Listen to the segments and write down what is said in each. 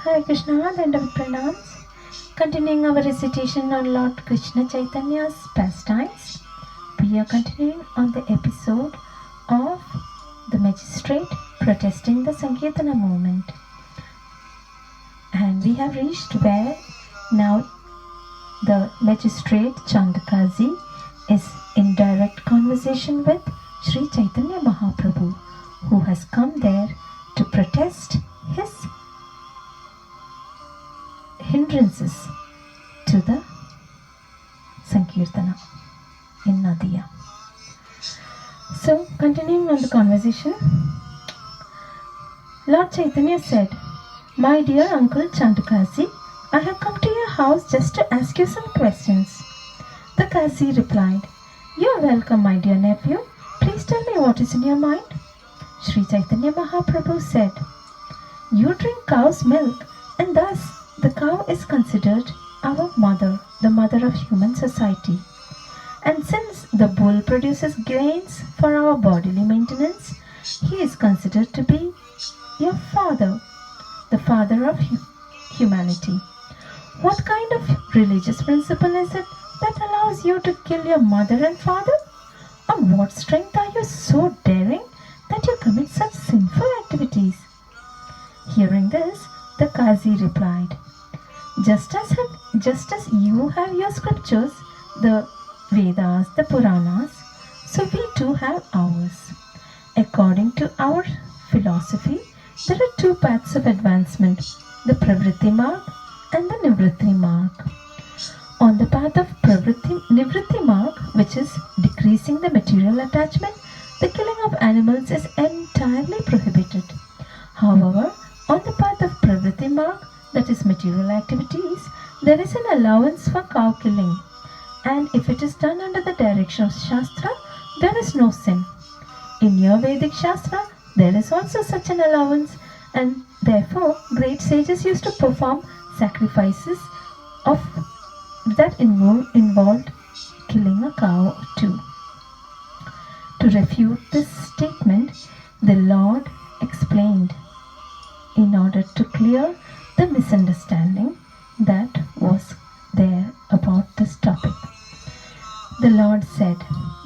Hare Krishna, the end of pranams. Continuing our recitation on Lord Krishna Chaitanya's pastimes, we are continuing on the episode of the Magistrate protesting the Sankirtana movement. And we have reached where now the Magistrate Chandakazi is in direct conversation with Sri Chaitanya Mahaprabhu, who has come there to protest his hindrances to the Sankirtana in Nadia. So, continuing on the conversation, Lord Chaitanya said, "My dear Uncle Chandakazi, I have come to your house just to ask you some questions." The Kazi replied, "You are welcome, my dear nephew. Please tell me what is in your mind." Sri Chaitanya Mahaprabhu said, "You drink cow's milk, and thus the cow is considered our mother, the mother of human society. And since the bull produces grains for our bodily maintenance, he is considered to be your father, the father of humanity. What kind of religious principle is it that allows you to kill your mother and father? On what strength are you so daring that you commit such sinful activities?" Hearing this, the Kazi replied, Just as you have your scriptures, the Vedas, the Puranas, so we too have ours. According to our philosophy, there are two paths of advancement, the Pravritti Marg and the Nivritti Marg. On the path of Nivritti Marg, which is decreasing the material attachment, the killing of animals is entirely prohibited. However, on the path of Pravritti Marg, that is material activities, there is an allowance for cow killing, and if it is done under the direction of Shastra, there is no sin. In your Vedic Shastra, there is also such an allowance, and therefore great sages used to perform sacrifices that involved killing a cow too. To refute this statement, the Lord explained, in order to clear the misunderstanding that was there about this topic. The Lord said,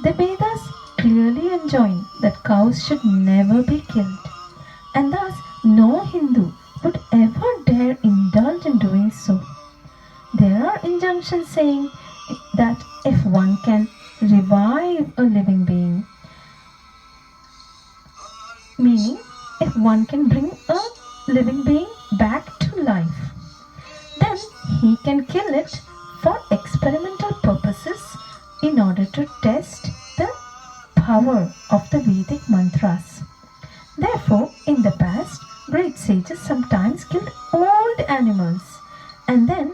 "The Vedas clearly enjoin that cows should never be killed, and thus no Hindu would ever dare indulge in doing so. There are injunctions saying that if one can revive a living being, meaning if one can bring a living being back to life, then he can kill it for experimental purposes in order to test the power of the Vedic mantras. Therefore, in the past, great sages sometimes killed old animals, and then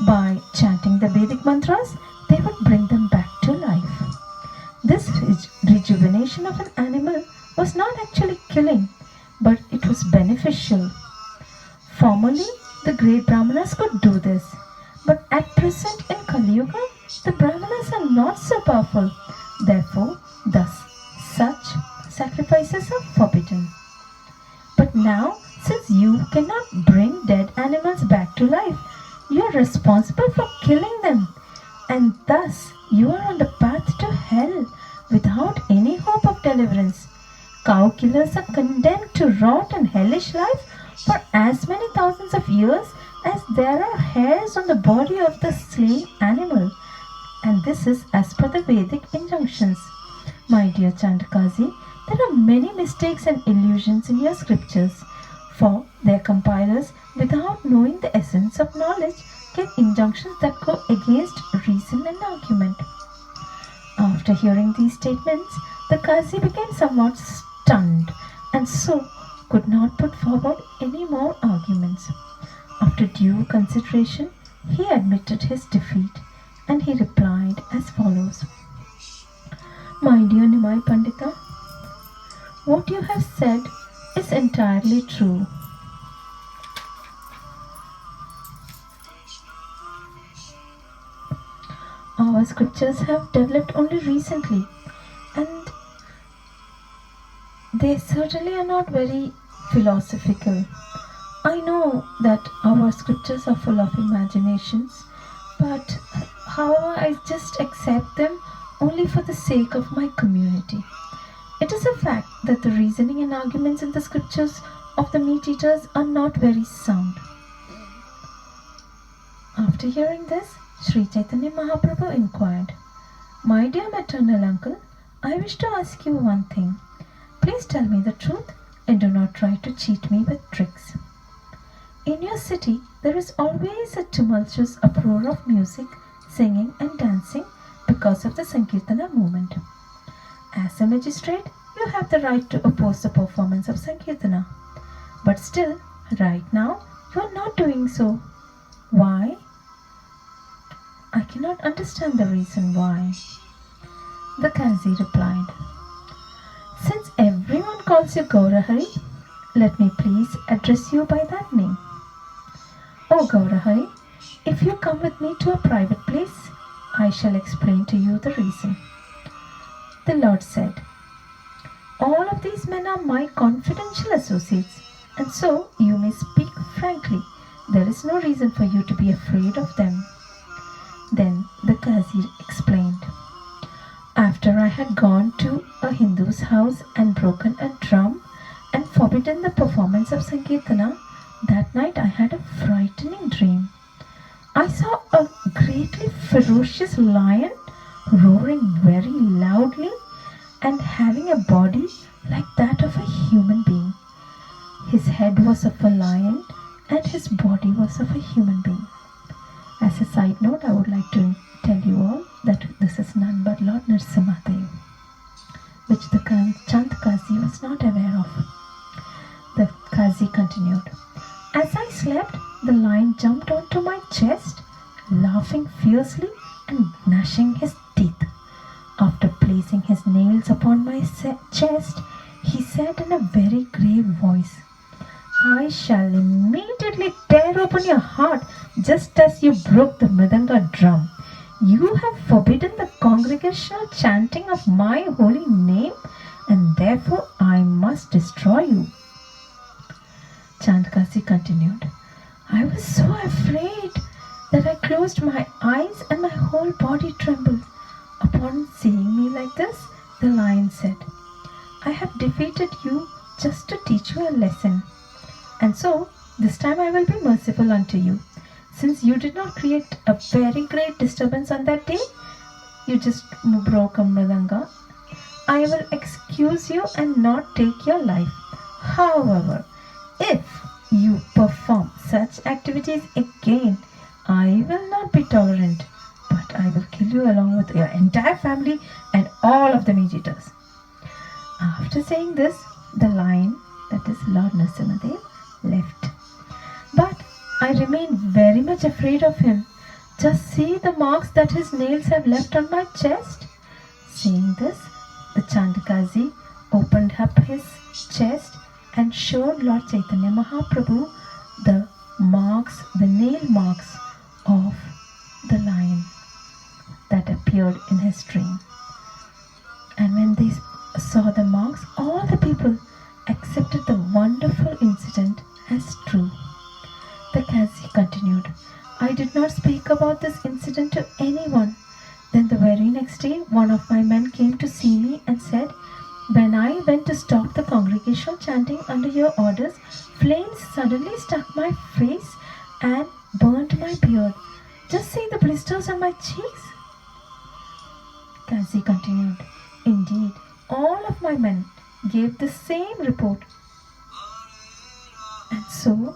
by chanting the Vedic mantras, they would bring them back to life. This rejuvenation of an animal was not actually killing, but it was beneficial. Formerly, the great Brahmanas could do this, but at present in Kali Yuga, the Brahmanas are not so powerful. Therefore, such sacrifices are forbidden. But now, since you cannot bring dead animals back to life, you are responsible for killing them, and thus you are on the path to hell without any hope of deliverance. Cow killers are condemned to rot and hellish life for as many thousands of years as there are hairs on the body of the slain animal, and this is as per the Vedic injunctions. My dear Chandakazi, there are many mistakes and illusions in your scriptures, for their compilers, without knowing the essence of knowledge, get injunctions that go against reason and argument." After hearing these statements, the Kazi became somewhat stunned, and so could not put forward any more arguments. After due consideration, he admitted his defeat, and he replied as follows. "My dear Nimai Pandita, what you have said is entirely true. Our scriptures have developed only recently, and they certainly are not very philosophical. I know that our scriptures are full of imaginations, but however, I just accept them only for the sake of my community. It is a fact that the reasoning and arguments in the scriptures of the meat eaters are not very sound. After hearing this, Sri Chaitanya Mahaprabhu inquired, "My dear maternal uncle, I wish to ask you one thing. Please tell me the truth and do not try to cheat me with tricks. In your city, there is always a tumultuous uproar of music, singing and dancing because of the Sankirtana movement. As a magistrate, you have the right to oppose the performance of Sankirtana. But still, right now, you are not doing so. Why?" "I cannot understand the reason why." The Kazi replied, "Since everyone calls you Gaurahari, let me please address you by that name. Oh Gaurahari, if you come with me to a private place, I shall explain to you the reason." The Lord said, "All of these men are my confidential associates, and so you may speak frankly. There is no reason for you to be afraid of them." Then the Kazi explained, "After I had gone to a Hindu's house and broken a drum and forbidden the performance of Sankirtana, that night I had a frightening dream. I saw a greatly ferocious lion roaring very loudly and having a body like that of a human being. His head was of a lion and his body was of a human being." As a side note, I would like to tell you all that this is none but Lord Nrsimhadev, which the Chand Kazi was not aware of. The Kazi continued, "As I slept, the lion jumped onto my chest, laughing fiercely and gnashing his teeth. After placing his nails upon my chest, he said in a very grave voice, 'I shall immediately tear open your heart just as you broke the Mridanga drum. You have forbidden the congregational chanting of my holy name, and therefore I must destroy you.'" Chandkasi continued, "I was so afraid that I closed my eyes and my whole body trembled. Upon seeing me like this, the lion said, 'I have defeated you just to teach you a lesson. And so, this time I will be merciful unto you. Since you did not create a very great disturbance on that day, you just broke a mridanga, I will excuse you and not take your life. However, if you perform such activities again, I will not be tolerant, but I will kill you along with your entire family and all of the meat eaters." After saying this, the lion, that is Lord Nrsimhadev, left. But I remain very much afraid of him. Just see the marks that his nails have left on my chest. Saying this, the Chandakazi opened up his chest and showed Lord Chaitanya Mahaprabhu the marks, the nail marks of the lion that appeared in his dream. And when they saw the marks, all the people accepted the wonderful incident as true. The Kazi continued, "I did not speak about this incident to anyone. Then the very next day, one of my men came to see me and said, 'When I went to stop the congregational chanting under your orders, flames suddenly struck my face and burnt my beard. Just see the blisters on my cheeks.'" Kazi continued, "Indeed, all of my men gave the same report. And so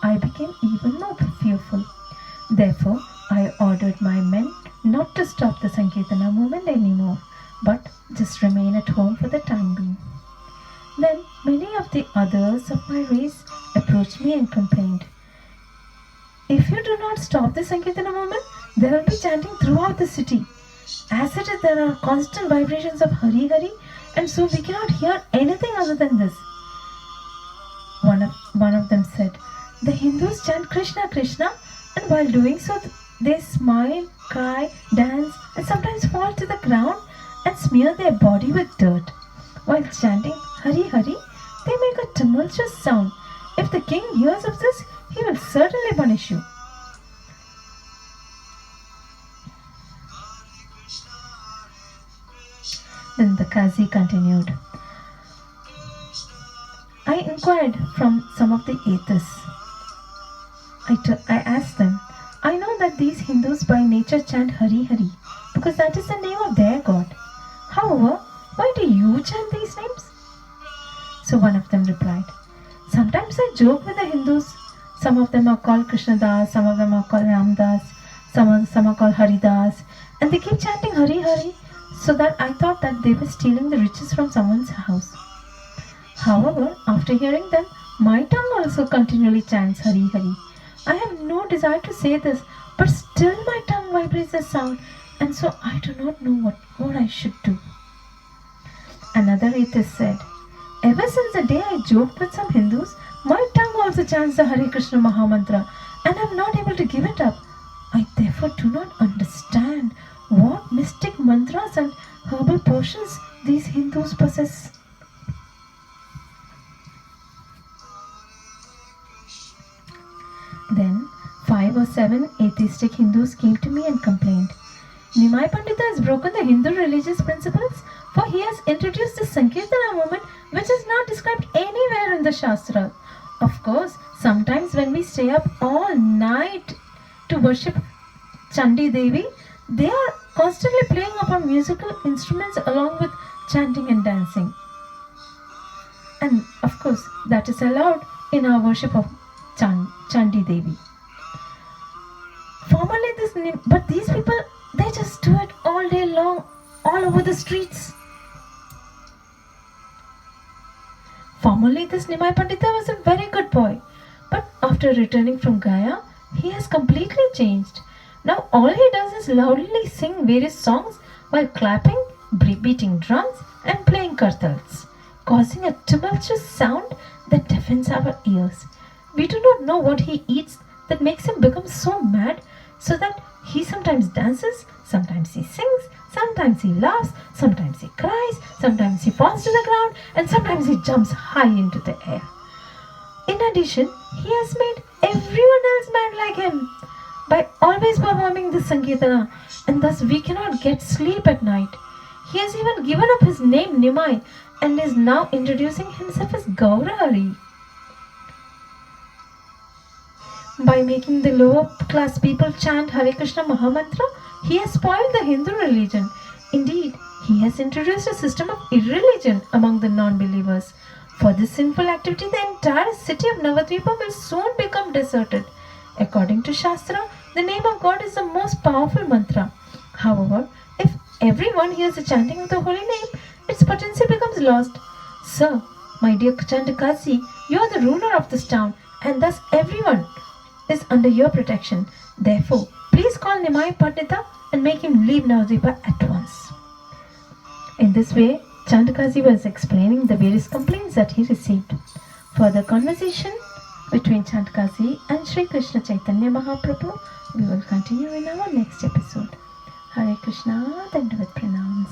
I became even more fearful. Therefore, I ordered my men not to stop the Sankirtana movement anymore, but just remain at home for the time being." Then many of the others of my race approached me and complained, "If you do not stop the Sankirtana movement, there will be chanting throughout the city. As it is, there are constant vibrations of Hari Hari, and so we cannot hear anything other than this." One of them said, "The Hindus chant Krishna, Krishna, and while doing so, they smile, cry, dance, and sometimes fall to the ground and smear their body with dirt. While chanting Hari Hari, they make a tumultuous sound If the king hears of this, he will certainly punish you. Then the Qazi continued. I inquired from some of the atheists. I asked them, I know that these Hindus by nature chant Hari Hari because that is the name of their god. However, why do you chant these names? So one of them replied, sometimes I joke with the Hindus. Some of them are called Krishna Das, some of them are called Ram Das, some are called Hari Das, and they keep chanting Hari Hari, so that I thought that they were stealing the riches from someone's house. However, after hearing them, my tongue also continually chants Hari Hari. I have no desire to say this, but still my tongue vibrates the sound, and so I do not know what I should do. Another atheist said, ever since the day I joked with some Hindus, my tongue also chants the Hare Krishna Mahamantra, and I am not able to give it up. I therefore do not understand what mystic mantras and herbal potions these Hindus possess. Then 5 or 7 atheistic Hindus came to me and complained, Nimai Pandita has broken the Hindu religious principles, for he has introduced the Sankirtana movement which is not described anywhere in the Shastra. Of course, sometimes when we stay up all night to worship Chandi Devi, they are constantly playing upon musical instruments along with chanting and dancing. And of course, that is allowed in our worship of Chandi Devi. But these people, they just do it all day long, all over the streets. Formerly, this Nimai Pandita was a very good boy, but after returning from Gaya, he has completely changed. Now all he does is loudly sing various songs while clapping, beating drums and playing kartals, causing a tumultuous sound that deafens our ears. We do not know what he eats that makes him become so mad, so that he sometimes dances, sometimes he sings, sometimes he laughs, sometimes he cries, sometimes he falls to the ground, and sometimes he jumps high into the air. In addition, he has made everyone else mad like him by always performing this Sankirtana, and thus we cannot get sleep at night. He has even given up his name Nimai and is now introducing himself as Gaurahari. By making the lower class people chant Hare Krishna Mahamantra, he has spoiled the Hindu religion. Indeed, he has introduced a system of irreligion among the non-believers. For this sinful activity, the entire city of Navadvipa will soon become deserted. According to Shastra, the name of God is the most powerful mantra. However, if everyone hears the chanting of the holy name, its potency becomes lost. Sir, my dear Chandakazi, you are the ruler of this town, and thus everyone is under your protection. Therefore, please call Nimai Pandita and make him leave Navadvipa at once. In this way, Chandakazi was explaining the various complaints that he received. Further conversation between Chandakazi and Sri Krishna Chaitanya Mahaprabhu we will continue in our next episode. Hare Krishna, Dandavat Pranams.